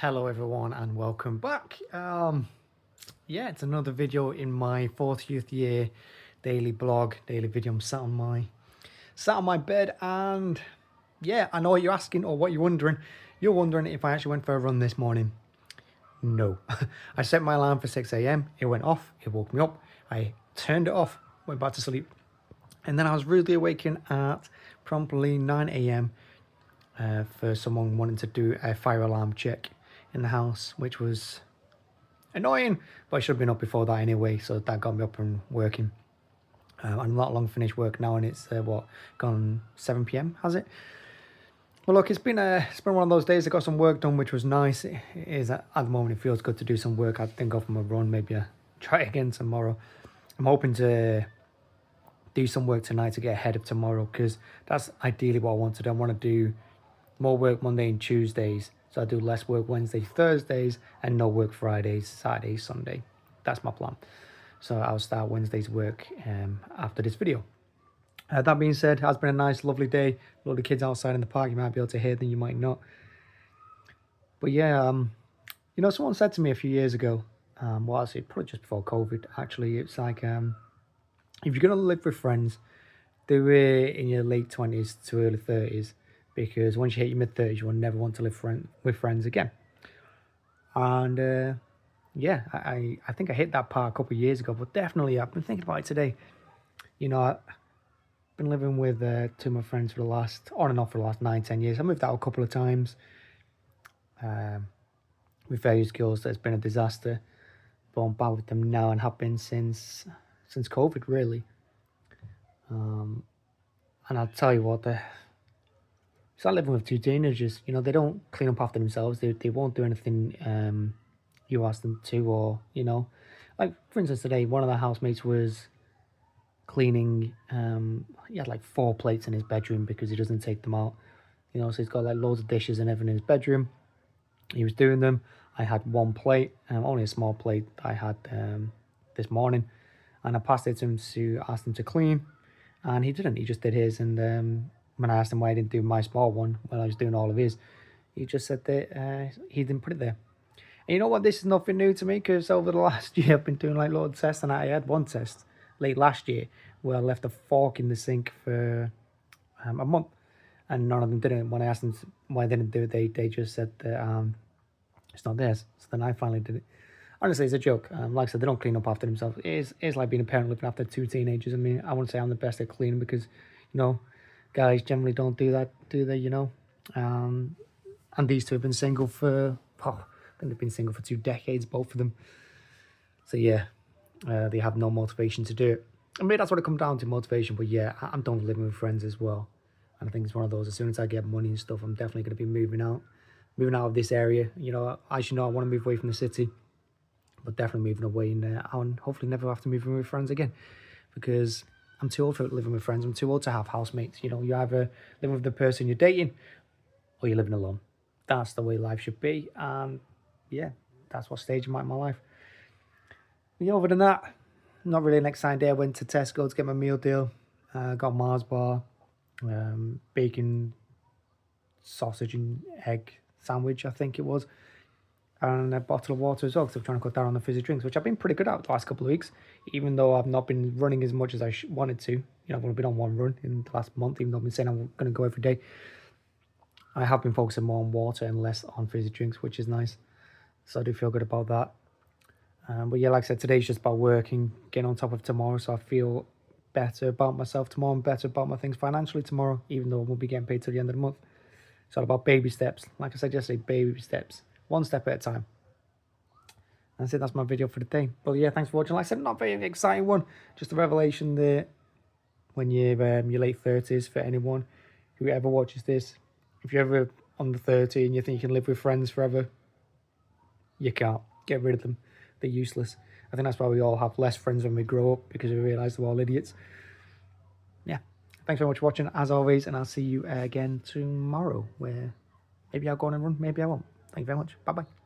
Hello everyone and welcome back. Yeah, it's another video in my 40th year daily blog, daily video. I'm sat on my bed, and yeah, I know what you're asking or what you're wondering. You're wondering if I actually went for a run this morning. No. I set my alarm for 6 a.m. It went off, it woke me up. I turned it off, went back to sleep. And then I was rudely awakened at promptly 9 a.m. For someone wanting to do a fire alarm check in the house, which was annoying, but I should have been up before that anyway, so that got me up and working. I'm not long finished work now, and it's gone 7 p.m. has it? Well, look, it's been one of those days. I got some work done, which was nice. It is at the moment. It feels good to do some work. I'd think off from a run, maybe try it again tomorrow. I'm hoping to do some work tonight to get ahead of tomorrow, because that's ideally what I want to do. I want to do more work Monday and Tuesdays, so I do less work Wednesdays, Thursdays, and no work Fridays, Saturdays, Sunday. That's my plan. So I'll start Wednesday's work after this video. That being said, it has been a nice, lovely day. A lot of kids outside in the park. You might be able to hear them, you might not. But yeah, someone said to me a few years ago, well, actually, probably just before COVID, actually, it's like, if you're going to live with friends, do it in your late 20s to early 30s, because once you hit your mid-30s, you will never want to live with friends again. And yeah, I think I hit that part a couple of years ago, but definitely I've been thinking about it today. I've been living with two of my friends on and off for the last 9-10 years. I moved out a couple of times with various girls. That's been a disaster, but I'm back with them now and have been since COVID, really. And I'll tell you what, it's like living with two teenagers. They don't clean up after themselves. They won't do anything you ask them to, or like for instance today, one of the housemates was cleaning. He had like 4 plates in his bedroom because he doesn't take them out. So he's got like loads of dishes and everything in his bedroom. He was doing them. I had 1 plate, only a small plate I had this morning, and I passed it to him to ask him to clean, and he didn't. He just did his, and when I asked him why he didn't do my small one when I was doing all of his, he just said that he didn't put it there. And you know what? This is nothing new to me, because over the last year I've been doing like loads of tests, and I had one test late last year where I left a fork in the sink for a month, and none of them did it. When I asked them why they didn't do it, they just said that it's not theirs. So then I finally did it. Honestly, it's a joke. Like I said, they don't clean up after themselves. It is like being a parent living after 2 teenagers. I mean, I wouldn't say I'm the best at cleaning, because guys generally don't do that, do they? And these two have been single for, I think they've been single for 2 decades, both of them. So yeah, they have no motivation to do it. I mean, that's what it comes down to, motivation. But yeah, I'm done living with friends as well. And I think it's one of those, as soon as I get money and stuff, I'm definitely going to be moving out of this area. As you know, I want to move away from the city, but definitely moving away, and hopefully never have to move in with friends again, because I'm too old for living with friends. I'm too old to have housemates. You either live with the person you're dating, or you're living alone. That's the way life should be, and yeah, that's what stage I'm at in my life. But yeah, other than that, not really an exciting day. I went to Tesco to get my meal deal. Got Mars bar, bacon, sausage and egg sandwich, I think it was, and a bottle of water as well, because I'm trying to cut down on the fizzy drinks, which I've been pretty good at the last couple of weeks, even though I've not been running as much as I wanted to. I've only been on 1 run in the last month, even though I've been saying I'm going to go every day. I have been focusing more on water and less on fizzy drinks, which is nice. So I do feel good about that. But yeah, like I said, today's just about working, getting on top of tomorrow, so I feel better about myself tomorrow and better about my things financially tomorrow, even though I won't be getting paid till the end of the month. It's all about baby steps. Like I said yesterday, baby steps. 1 step at a time. That's it. That's my video for the day. But yeah, thanks for watching. Like I said, not very exciting one. Just a revelation that when you're your late 30s, for anyone who ever watches this, if you're ever under 30 and you think you can live with friends forever, you can't. Get rid of them. They're useless. I think that's why we all have less friends when we grow up, because we realise they're all idiots. Yeah. Thanks very much for watching, as always, and I'll see you again tomorrow, where maybe I'll go on and run, maybe I won't. Thank you very much. Bye-bye.